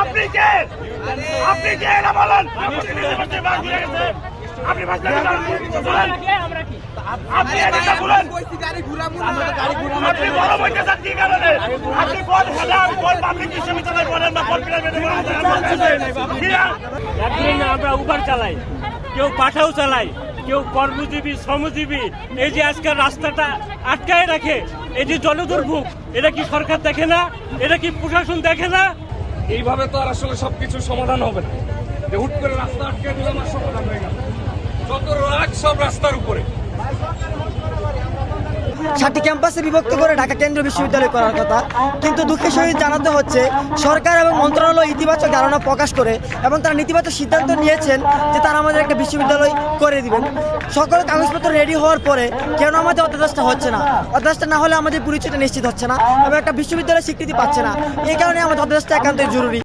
আপনি কে এটা বলেন। আপনি আপনি এটা বলেন। আপনি বড় বইতে যান কি কারণে? আপনি কোন হাজার কোন পাবলিক বিশ্ববিদ্যালয় বলেন না কোন প্রাইভেট একদিন আমরা উবার চালাই, কেউ পাঠাও চালাই, কেউ কর্মজীবী শ্রমজীবী। এই যে আজকাল রাস্তাটা আটকায় রাখে, এই যে জনদুর্ভোগ, এটা কি সরকার দেখে না? এটা কি প্রশাসন দেখে না? এইভাবে তো আর আসলে সবকিছু সমাধান হবে না। যে হুট করে রাস্তা আটকে দিলাম আর সমাধান হয়ে গেল। যত রাগ সব রাস্তার উপরে। 7টি ক্যাম্পাসে বিভক্ত করে ঢাকা কেন্দ্রীয় বিশ্ববিদ্যালয় করার কথা, কিন্তু দুঃখের সহিত জানাতে হচ্ছে সরকার এবং মন্ত্রণালয় ইতিবাচক ধারণা প্রকাশ করে এবং তারা নেতিবাচক সিদ্ধান্ত নিয়েছেন যে তারা আমাদের একটা বিশ্ববিদ্যালয় করে দিবেন। সকল কাগজপত্র রেডি হওয়ার পরে কেন আমাদের অধ্যাদেশটা হচ্ছে না? অধ্যাদেশটা না হলে আমাদের পরিচয়টা নিশ্চিত হচ্ছে না এবং একটা বিশ্ববিদ্যালয় স্বীকৃতি পাচ্ছে না। এই কারণে আমাদের অধ্যাদেশটা একান্তই জরুরি।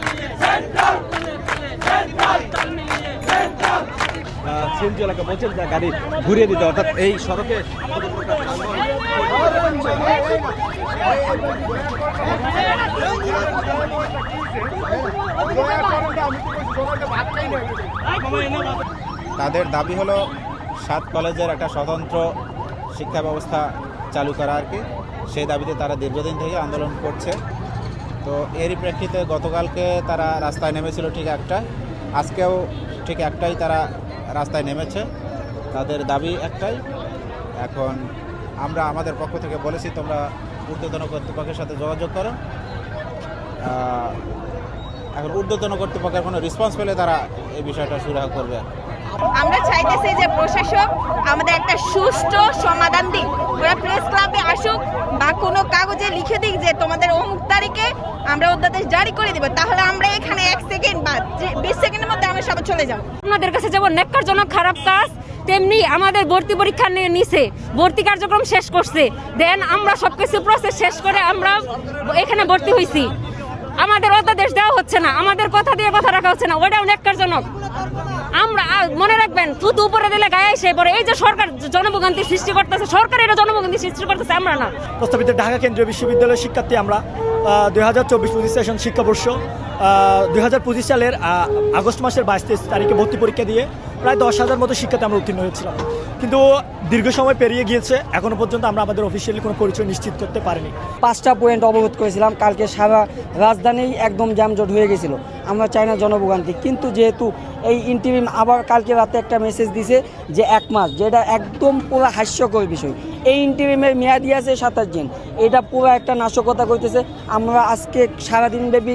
সিএনজি এলাকা বলছেন যে গাড়ি ঘুরিয়ে দিতে, অর্থাৎ এই সড়কে তাদের দাবি হলো 7 কলেজের একটা স্বতন্ত্র শিক্ষা ব্যবস্থা চালু করা আর কি। সেই দাবিতে তারা দীর্ঘদিন থেকে আন্দোলন করছে। তো এরই প্রেক্ষিতে গতকালকে তারা রাস্তায় নেমেছিল ঠিক একটা, আজকেও ঠিক একটাই তারা রাস্তায় নেমেছে। তাদের দাবি একটাই। এখন আমরা আমাদের পক্ষ থেকে বলেছি তোমরা ঊর্ধ্বতন কর্তৃপক্ষের সাথে যোগাযোগ করো। এখন ঊর্ধ্বতন কর্তৃপক্ষের কোনো রেসপন্স পেলে তারা এই বিষয়টা সুরাহা করবে। আমরা চাইতেছি যে প্রশাসক আমাদের একটা সুষ্ঠু সমাধান দিক। ওরা প্রেস ক্লাবে আসুক বা কোনো কাগজে লিখে দিক যে তোমাদের অমুক তারিখে আমরা অধ্যাদেশ জারি করে দেব, তাহলে আমরা এখানে 1 সেকেন্ড বা 20 সেকেন্ডের মধ্যে আমরা সবাই চলে যাব। আমাদের কাছে যেমন ন্যাক্কারজনক খারাপ কাজ, তেমনি আমাদের ভর্তি পরীক্ষা নিছে, ভর্তি কার্যক্রম শেষ করছে, দেন আমরা সবকিছু প্রসেস শেষ করে আমরা এখানে ভর্তি হয়েছি। আমাদের অধ্যাদেশ দেওয়া হচ্ছে না, আমাদের কথা দিয়ে কথা রাখা হচ্ছে না, ওটাও ন্যাক্কারজনক। আমরা মনে রাখবেন, থুতু উপরে দিলে গায়ে এসে পড়ে। এই যে সরকার জনভোগান্তি সৃষ্টি করতেছে, সরকার এটা জনভোগান্তি সৃষ্টি করতেছে, আমরা না। প্রস্তাবিত ঢাকা কেন্দ্রীয় বিশ্ববিদ্যালয়ের শিক্ষার্থী আমরা 2024-25 সেশন শিক্ষাবর্ষ 2025 সালের আগস্ট মাসের 22 তারিখে ভর্তি পরীক্ষা দিয়ে প্রায় 10,000 মতো শিক্ষার্থী আমরা উত্তীর্ণ হয়েছিলাম। কিন্তু দীর্ঘ সময় পেরিয়ে গিয়েছে, এখনো পর্যন্ত আমরা আমাদের অফিসিয়ালি কোনো পরিচয় নিশ্চিত করতে পারিনি। 5টা পয়েন্ট অবরোধ করেছিলাম, কালকে সারা রাজধানী একদম যানজট হয়ে গেছিলো। আমরা চাই না জনভোগান্তি, কিন্তু যেহেতু এই ইন্টারিম আবার কালকে রাতে একটা মেসেজ দিছে যে 1 মাস, যেটা একদম পুরো হাস্যকর বিষয়। এই ইন্টারিমের মেয়াদি আছে 27 দিন, এটা পুরো একটা নাশকতা করতেছে। আমরা আজকে সারাদিন ব্যাপী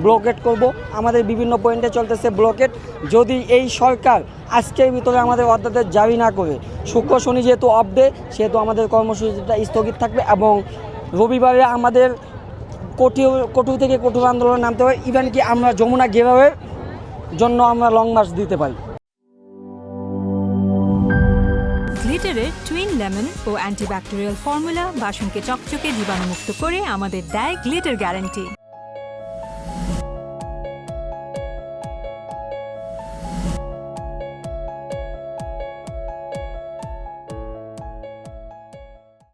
ব্লকেট করব, আমাদের বিভিন্ন পয়েন্টে চলতেছে ব্লকেট। যদি এই সরকার আজকের ভিতরে আমাদের অধ্যাদেশ জারি না করে, শুক্র শনি যেহেতু অফ ডে, সেহেতু আমাদের কর্মসূচিটা স্থগিত থাকবে এবং রবিবারে আমাদের কঠোর থেকে কঠোর আন্দোলনে নামতে হবে। ইভেন কি আমরা যমুনা গেভারের জন্য আমরা লং মার্চ দিতে পারি। গ্লিটারের টুইন লেমন ও অ্যান্টিব্যাকটেরিয়াল ফর্মুলা বাসনকে চকচকে জীবাণুমুক্ত করে আমাদের দেয় গ্লিটার গ্যারান্টি।